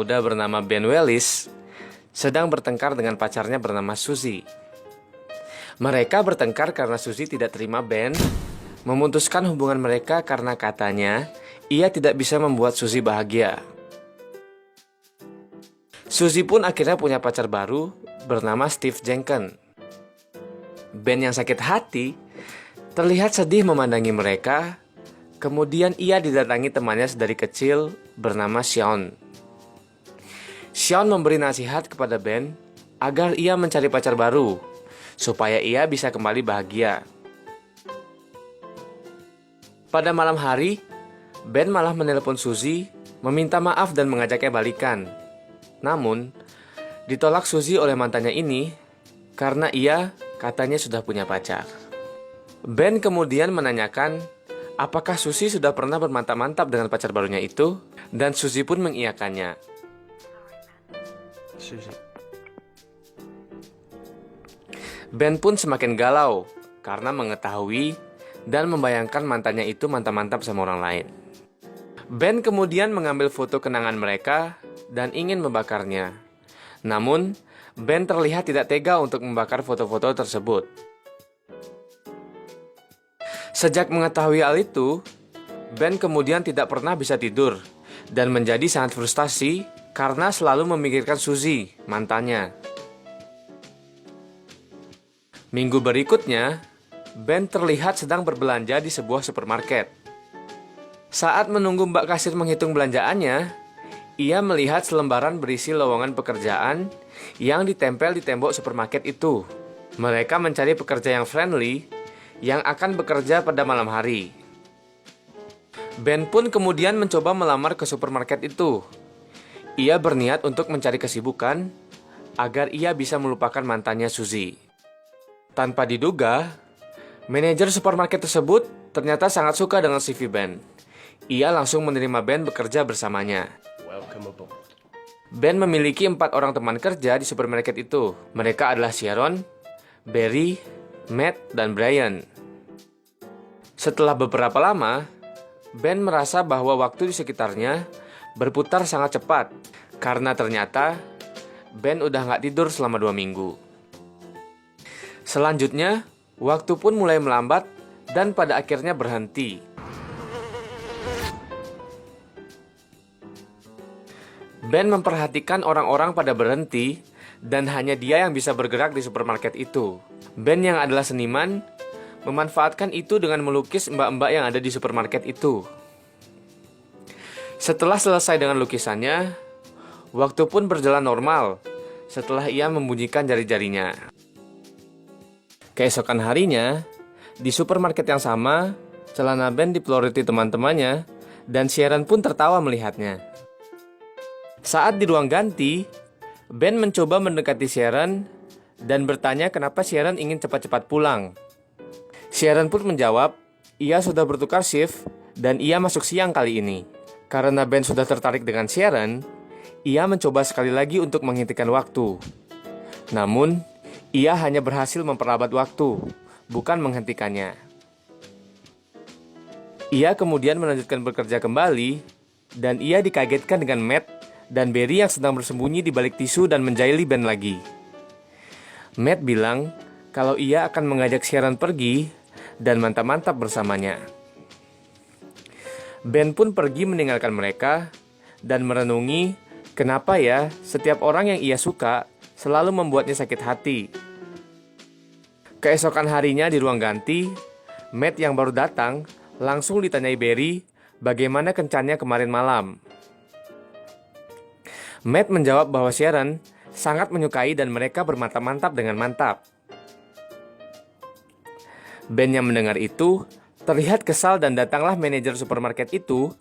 muda bernama Ben Wellis sedang bertengkar dengan pacarnya bernama Suzy. Mereka bertengkar karena Suzy tidak terima Ben memutuskan hubungan mereka karena katanya ia tidak bisa membuat Suzy bahagia. Suzy pun akhirnya punya pacar baru bernama Steve Jenkins. Ben yang sakit hati terlihat sedih memandangi mereka. Kemudian ia didatangi temannya sedari kecil bernama Sean. Sean memberi nasihat kepada Ben agar ia mencari pacar baru supaya ia bisa kembali bahagia. Pada malam hari, Ben malah menelpon Suzy meminta maaf dan mengajaknya balikan. Namun, ditolak Suzy oleh mantannya ini karena ia katanya sudah punya pacar. Ben kemudian menanyakan apakah Suzy sudah pernah bermantap-mantap dengan pacar barunya itu, dan Suzy pun mengiyakannya. Ben pun semakin galau karena mengetahui dan membayangkan mantannya itu mantap-mantap sama orang lain. Ben kemudian mengambil foto kenangan mereka dan ingin membakarnya. Namun, Ben terlihat tidak tega untuk membakar foto-foto tersebut. Sejak mengetahui hal itu, Ben kemudian tidak pernah bisa tidur dan menjadi sangat frustasi karena selalu memikirkan Suzy, mantannya. Minggu berikutnya, Ben terlihat sedang berbelanja di sebuah supermarket. Saat menunggu Mbak Kasir menghitung belanjaannya, ia melihat selembaran berisi lowongan pekerjaan yang ditempel di tembok supermarket itu. Mereka mencari pekerja yang friendly yang akan bekerja pada malam hari. Ben pun kemudian mencoba melamar ke supermarket itu. Ia berniat untuk mencari kesibukan agar ia bisa melupakan mantannya Suzy. Tanpa diduga, manajer supermarket tersebut ternyata sangat suka dengan CV Ben. Ia langsung menerima Ben bekerja bersamanya. Ben memiliki 4 orang teman kerja di supermarket itu. Mereka adalah Sharon, Barry, Matt, dan Brian. Setelah beberapa lama, Ben merasa bahwa waktu di sekitarnya berputar sangat cepat karena ternyata Ben udah gak tidur selama 2 minggu. Selanjutnya, waktu pun mulai melambat dan pada akhirnya berhenti. Ben memperhatikan orang-orang pada berhenti dan hanya dia yang bisa bergerak di supermarket itu. Ben yang adalah seniman memanfaatkan itu dengan melukis mbak-mbak yang ada di supermarket itu. Setelah selesai dengan lukisannya, waktu pun berjalan normal setelah ia membunyikan jari-jarinya. Keesokan harinya, di supermarket yang sama, celana Ben dipeloroti teman-temannya dan Sharon pun tertawa melihatnya. Saat di ruang ganti, Ben mencoba mendekati Sharon dan bertanya kenapa Sharon ingin cepat-cepat pulang. Sharon pun menjawab, ia sudah bertukar shift dan ia masuk siang kali ini. Karena Ben sudah tertarik dengan Sharon, ia mencoba sekali lagi untuk menghentikan waktu. Namun, ia hanya berhasil memperlambat waktu, bukan menghentikannya. Ia kemudian melanjutkan bekerja kembali, dan ia dikagetkan dengan Matt dan Barry yang sedang bersembunyi di balik tisu dan menjahili Ben lagi. Matt bilang kalau ia akan mengajak Sharon pergi dan mantap-mantap bersamanya. Ben pun pergi meninggalkan mereka dan merenungi kenapa ya setiap orang yang ia suka selalu membuatnya sakit hati. Keesokan harinya di ruang ganti, Matt yang baru datang langsung ditanyai Barry bagaimana kencannya kemarin malam. Matt menjawab bahwa Sharon sangat menyukai dan mereka bermantap-mantap dengan mantap. Ben yang mendengar itu terlihat kesal dan datanglah manajer supermarket itu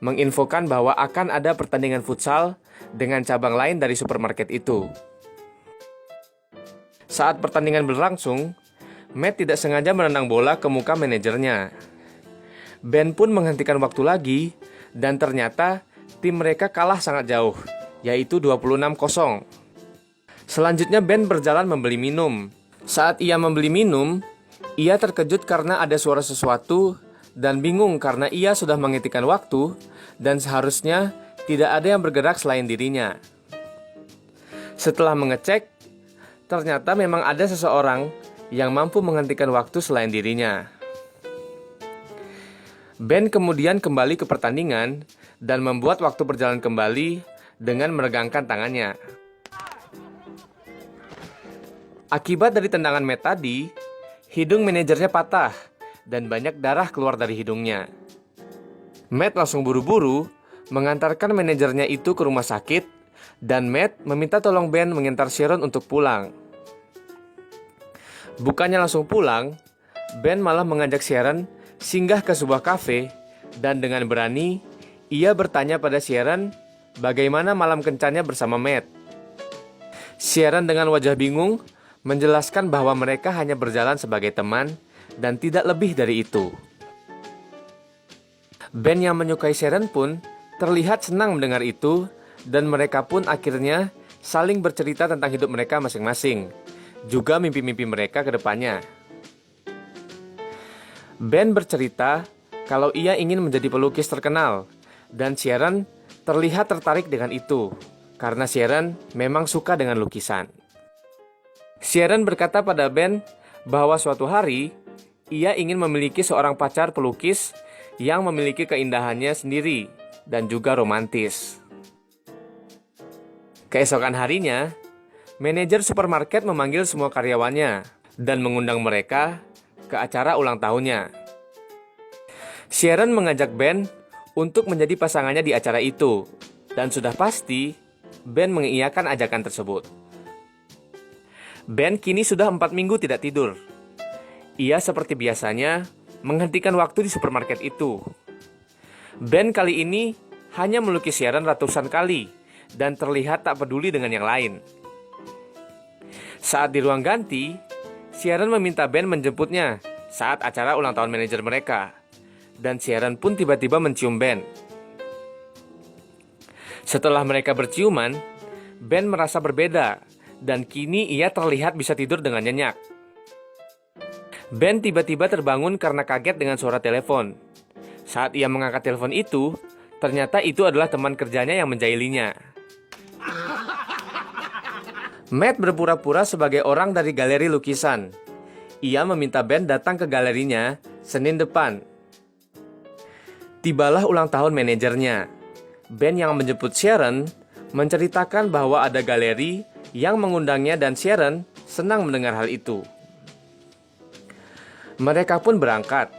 menginfokan bahwa akan ada pertandingan futsal dengan cabang lain dari supermarket itu. Saat pertandingan berlangsung, Matt tidak sengaja menendang bola ke muka manajernya. Ben pun menghentikan waktu lagi dan ternyata tim mereka kalah sangat jauh, yaitu 26-0. Selanjutnya Ben berjalan membeli minum. Saat ia membeli minum, ia terkejut karena ada suara sesuatu dan bingung karena ia sudah menghentikan waktu dan seharusnya Tidak ada yang bergerak selain dirinya. Setelah mengecek, ternyata memang ada seseorang yang mampu menghentikan waktu selain dirinya. Ben kemudian kembali ke pertandingan dan membuat waktu berjalan kembali dengan meregangkan tangannya. Akibat dari tendangan Matt tadi, hidung manajernya patah dan banyak darah keluar dari hidungnya. Matt langsung buru-buru mengantarkan manajernya itu ke rumah sakit, dan Matt meminta tolong Ben mengantar Sharon untuk pulang. Bukannya langsung pulang, Ben malah mengajak Sharon singgah ke sebuah kafe, dan dengan berani, ia bertanya pada Sharon bagaimana malam kencannya bersama Matt. Sharon dengan wajah bingung menjelaskan bahwa mereka hanya berjalan sebagai teman dan tidak lebih dari itu. Ben yang menyukai Sharon pun terlihat senang mendengar itu, dan mereka pun akhirnya saling bercerita tentang hidup mereka masing-masing, juga mimpi-mimpi mereka ke depannya. Ben bercerita kalau ia ingin menjadi pelukis terkenal, dan Sharon terlihat tertarik dengan itu, karena Sharon memang suka dengan lukisan. Sharon berkata pada Ben bahwa suatu hari ia ingin memiliki seorang pacar pelukis yang memiliki keindahannya sendiri dan juga romantis. Keesokan harinya, manajer supermarket memanggil semua karyawannya dan mengundang mereka ke acara ulang tahunnya. Sharon mengajak Ben untuk menjadi pasangannya di acara itu, dan sudah pasti Ben mengiyakan ajakan tersebut. Ben kini sudah 4 minggu tidak tidur. Ia seperti biasanya menghentikan waktu di supermarket itu. Ben kali ini hanya melukis Sharon ratusan kali dan terlihat tak peduli dengan yang lain. Saat di ruang ganti, Sharon meminta Ben menjemputnya saat acara ulang tahun manajer mereka, dan Sharon pun tiba-tiba mencium Ben. Setelah mereka berciuman, Ben merasa berbeda dan kini ia terlihat bisa tidur dengan nyenyak. Ben tiba-tiba terbangun karena kaget dengan suara telepon. Saat ia mengangkat telepon itu, ternyata itu adalah teman kerjanya yang menjailinya. Matt berpura-pura sebagai orang dari galeri lukisan. Ia meminta Ben datang ke galerinya Senin depan. Tibalah ulang tahun manajernya. Ben yang menjemput Sharon menceritakan bahwa ada galeri yang mengundangnya dan Sharon senang mendengar hal itu. Mereka pun berangkat,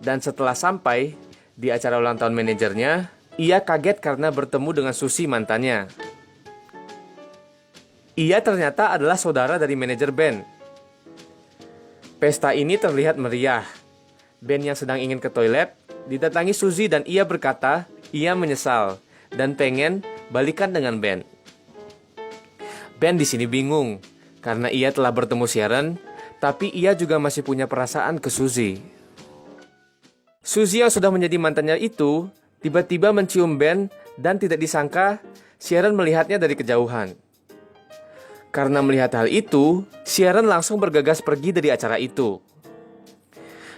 dan setelah sampai di acara ulang tahun manajernya, ia kaget karena bertemu dengan Susie mantannya. Ia ternyata adalah saudara dari manajer Ben. Pesta ini terlihat meriah. Ben yang sedang ingin ke toilet didatangi Susie dan ia berkata ia menyesal dan pengen balikan dengan Ben. Ben di sini bingung karena ia telah bertemu Sharon, tapi ia juga masih punya perasaan ke Susie. Susie yang sudah menjadi mantannya itu tiba-tiba mencium Ben dan tidak disangka Sharon melihatnya dari kejauhan. Karena melihat hal itu, Sharon langsung bergegas pergi dari acara itu.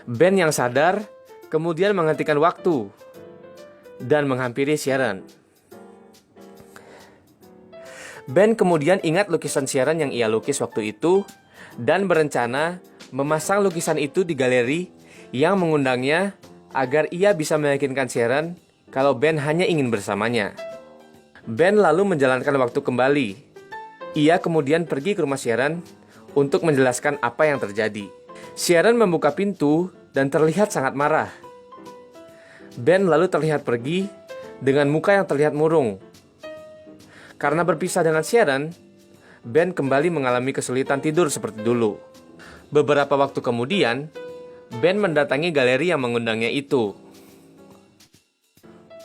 Ben yang sadar kemudian menghentikan waktu dan menghampiri Sharon. Ben kemudian ingat lukisan Sharon yang ia lukis waktu itu dan berencana memasang lukisan itu di galeri yang mengundangnya agar ia bisa meyakinkan Sharon kalau Ben hanya ingin bersamanya. Ben lalu menjalankan waktu kembali. Ia kemudian pergi ke rumah Sharon untuk menjelaskan apa yang terjadi. Sharon membuka pintu dan terlihat sangat marah. Ben lalu terlihat pergi dengan muka yang terlihat murung. Karena berpisah dengan Sharon, Ben kembali mengalami kesulitan tidur seperti dulu. Beberapa waktu kemudian, Ben mendatangi galeri yang mengundangnya itu.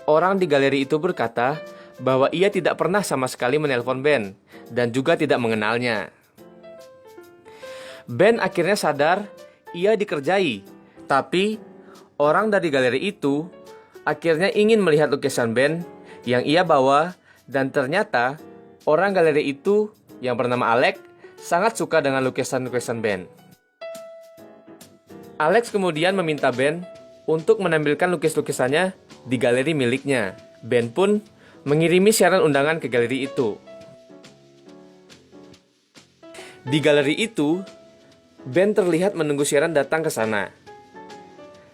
Orang di galeri itu berkata bahwa ia tidak pernah sama sekali menelpon Ben dan juga tidak mengenalnya. Ben akhirnya sadar ia dikerjai, tapi orang dari galeri itu akhirnya ingin melihat lukisan Ben yang ia bawa, dan ternyata orang galeri itu yang bernama Alex sangat suka dengan lukisan-lukisan Ben. Alex kemudian meminta Ben untuk menampilkan lukis-lukisannya di galeri miliknya. Ben pun mengirimi siaran undangan ke galeri itu. Di galeri itu, Ben terlihat menunggu siaran datang ke sana.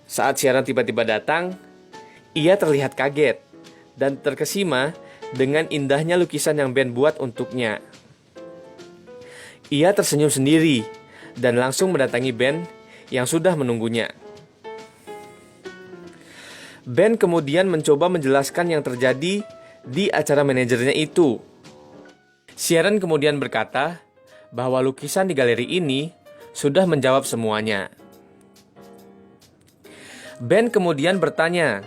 Saat siaran tiba-tiba datang, ia terlihat kaget dan terkesima dengan indahnya lukisan yang Ben buat untuknya. Ia tersenyum sendiri dan langsung mendatangi Ben yang sudah menunggunya. Ben kemudian mencoba menjelaskan yang terjadi di acara manajernya itu. Sharon kemudian berkata bahwa lukisan di galeri ini sudah menjawab semuanya. Ben kemudian bertanya,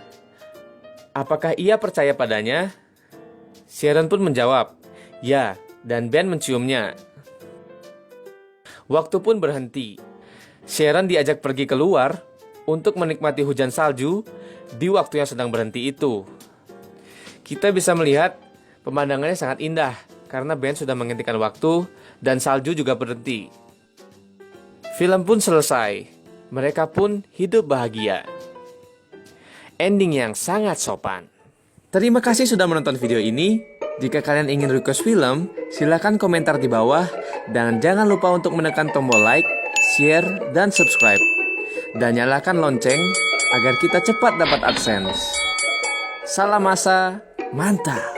apakah ia percaya padanya? Sharon pun menjawab, ya, dan Ben menciumnya. Waktu pun berhenti. Sharon diajak pergi keluar untuk menikmati hujan salju di waktu yang sedang berhenti itu. Kita bisa melihat pemandangannya sangat indah karena Ben sudah menghentikan waktu dan salju juga berhenti. Film pun selesai. Mereka pun hidup bahagia. Ending yang sangat sopan. Terima kasih sudah menonton video ini. Jika kalian ingin request film, silakan komentar di bawah dan jangan lupa untuk menekan tombol like, share, dan subscribe. Dan nyalakan lonceng agar kita cepat dapat AdSense. Salam masa, mantap!